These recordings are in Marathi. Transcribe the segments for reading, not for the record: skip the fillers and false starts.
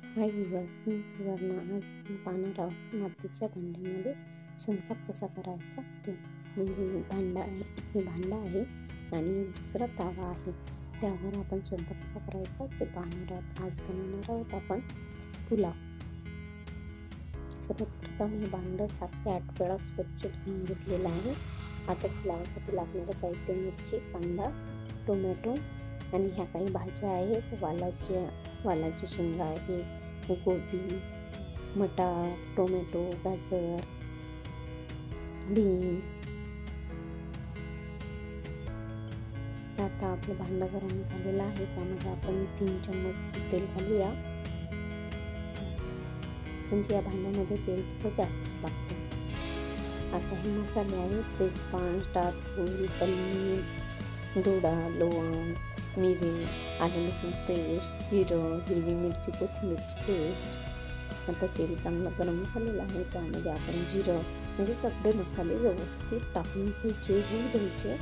हाय विवास मी सुवर्णा. आज आपण पाहणार आहोत मातीच्या भांड्यामध्ये स्वयंपाक कसा करायचा तो. म्हणजे हे भांडा आहे आणि दुसरा तावा आहे, त्यावर आपण स्वयंपाक कसा करायचा ते पाहणार आहोत. आज बनवणार आहोत आपण पुलाव. सर्वप्रथम हे भांडं 7 ते 8 वेळा स्वच्छ धुवून घेतलेलं आहे. आता पुलावासाठी लागणारं साहित्य: मिरची, कांदा, टोमॅटो आणि ह्या काही भाज्या आहेत. वालाची शेंगा आहे, गोबी, मटार, टोमॅटो, गाजर, बीन्स. आता आपलं भांडं गरम झालेलं आहे, त्यामध्ये आपण 3 चम्मच तेल घालूया. म्हणजे या भांड्यामध्ये तेल थोडं जास्तच लागतं. आता हे मसाले आहेत: तेजपान, स्टार फूल, पल्ली, दोडा, लवंग, मिरी, आलं लसूण पेस्ट, जिरं, हिरवी मिरची, कोथिंबीरची पेस्ट. आता तेल चांगलं गरम झालेलं आहे, त्यामध्ये आपण जिरं म्हणजे सगळे मसाले व्यवस्थित टाकून घ्यायचे,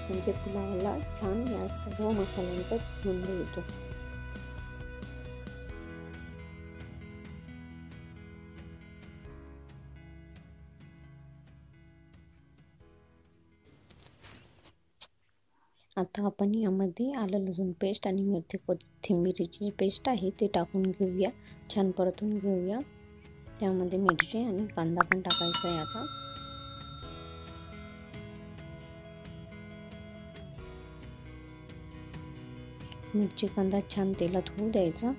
म्हणजे पुलावाला छान या सर्व मसाल्यांचा सुगंध येतो. आता आपण यामध्ये आलं लसूण पेस्ट आणि मेथी कोथिंबीरची पेस्ट आहे ते टाकून घेऊया, छान परतून घेऊया. त्यामध्ये मिरची आणि कांदा पण टाकायचा आहे. आता मिरची कांदा छान तेलात होऊ द्यायचा.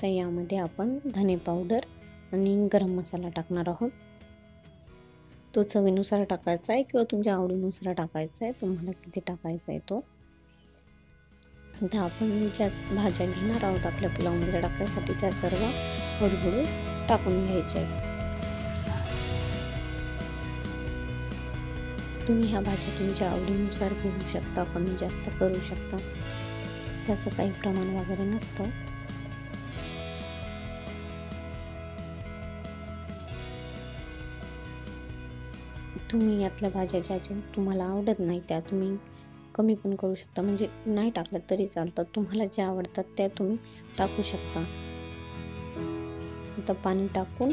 तर यामध्ये आपण धने पावडर आणि गरम मसाला टाकणार आहोत. तो चवीनुसार टाकायचा आहे किंवा तुमच्या आवडीनुसार टाकायचा आहे, तुम्हाला किती टाकायचा आहे तो. आता आपण ज्या भाज्या घेणार आहोत आपल्या पुलावमध्ये टाकायसाठी त्या सर्व हळूहळू टाकून घ्यायच्या आहेत. तुम्ही ह्या भाज्या तुमच्या आवडीनुसार घेऊ शकता, कमी जास्त करू शकता, त्याचं काही प्रमाण वगैरे नसतं. तुम्ही यातल्या भाज्या ज्या तुम्हाला आवडत नाही त्या तुम्ही कमी पण करू शकता, म्हणजे नाही टाकलं तरी चालतं. तुम्हाला ज्या आवडतात त्या तुम्ही टाकू शकता. आता पाणी टाकून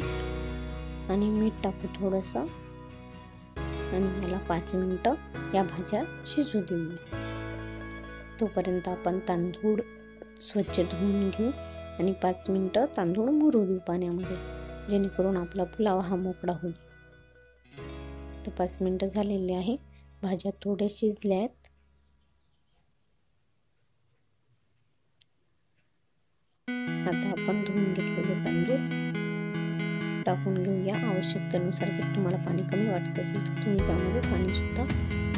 आणि मीठ टाकू थोडंसं आणि याला 5 मिनिटं या भाज्या शिजू देऊ. तोपर्यंत आपण तांदूळ स्वच्छ धुवून घेऊ आणि 5 मिनिटं तांदूळ मुरू देऊ पाण्यामध्ये, जेणेकरून आपला पुलाव हा मोकळा होईल. तर 5 मिनिटं झालेली आहे, भाज्या थोड्या शिजल्या आहेत. आता आपण धुवून घेतलेले तांदूळ टाकून घेऊया. आवश्यकतेनुसार जर तुम्हाला पाणी कमी वाटत असेल तर तुम्ही त्यामध्ये पाणी सुद्धा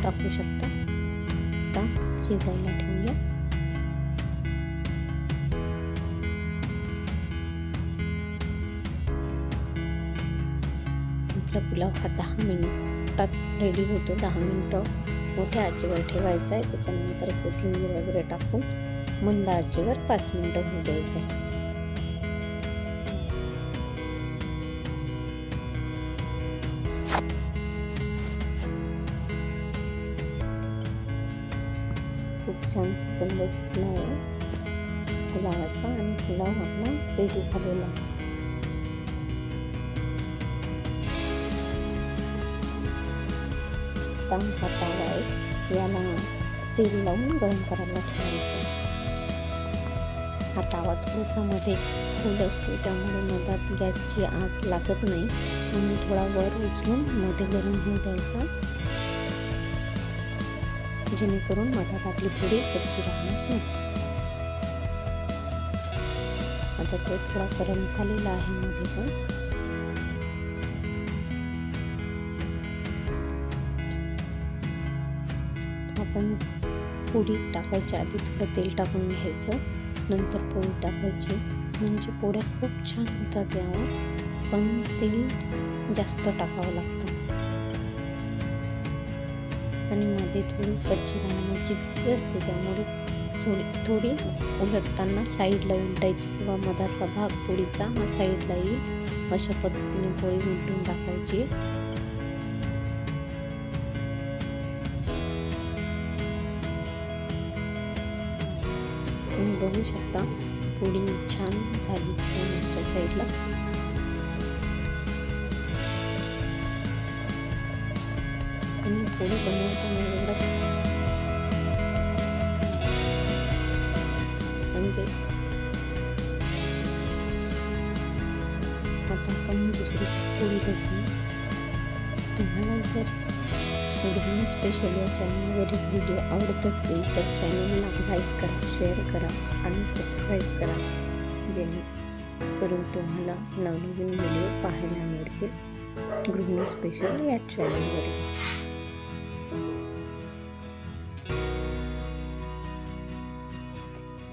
टाकू शकता. आता शिजायला ठेवूया. आपला पुलाव हा 10 मिनिटात रेडी होतो. 10 मिनिटं मोठ्या आचेवर ठेवायचा आहे. त्याच्यानंतर कोथिंबीर वगैरे टाकून मंद आचेवर 5 मिनिटं होऊ द्यायचं आहे. खूप छान सुगंध सुटला आहे पुलावाचा आणि पुलाव आपला रेडी झालेला आहे. हा तावा आहे, याला तेल लावून गरम करायला ठेवायचं. हा तावा थोडासा मध्ये खोल असतो, त्यामुळे मधात गॅसची आस लागत नाही, म्हणून थोडा वर उचलून मध्ये गरम होऊ द्यायचा, जेणेकरून मधात आपली पुडी कच्ची राहणार नाही. आता तो थोडा गरम झालेला आहे मध्ये पण. आपण पोळी टाकायच्या आधी थोडं तेल टाकून घ्यायचं, नंतर पोळी टाकायची, म्हणजे पोळ्या खूप छान होतात यावर. पण तेल जास्त टाकावं लागतं आणि मध्ये थोडी कच्ची राहण्याची भीती असते, त्यामुळे थोडी उलटताना साईडला उलटायची किंवा मधातला भाग पोळीचा हा साईडला येईल अशा पद्धतीने पोळी उलटून टाकायची. तुम्ही बघू शकता पोळी छान झाली वरच्या साईडला. आणि पोळी बनवताना एवढं म्हणजे आता आपण दुसरी पोळी बघू. तुम्हाला जर गृहिणी स्पेशल या चॅनलवरील व्हिडिओ आवडत असतील तर चॅनलला लाईक करा, शेअर करा आणि सबस्क्राईब करा, जेणेकरून तुम्हाला नवनवीन व्हिडिओ पाहायला मिळतील गृहिणी स्पेशल या चॅनलवर.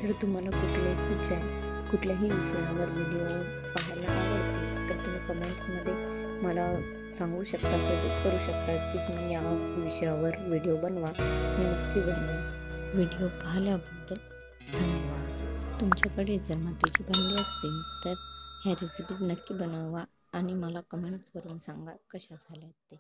जर तुम्हाला कुठल्याही विषयावर व्हिडिओ पाहायला आवडतील तर तुम्ही कमेंट्समध्ये मला सांगू शकता, सजेस्ट करू शकता की तुम्ही या विषयावर व्हिडिओ बनवा. मी नक्की बनवेन. व्हिडिओ पाहिल्याबद्दल धन्यवाद. तुमच्याकडे जर मातीची भांडी असतील तर ह्या रेसिपीज नक्की बनवा आणि मला कमेंट करून सांगा कशा झाल्यात ते.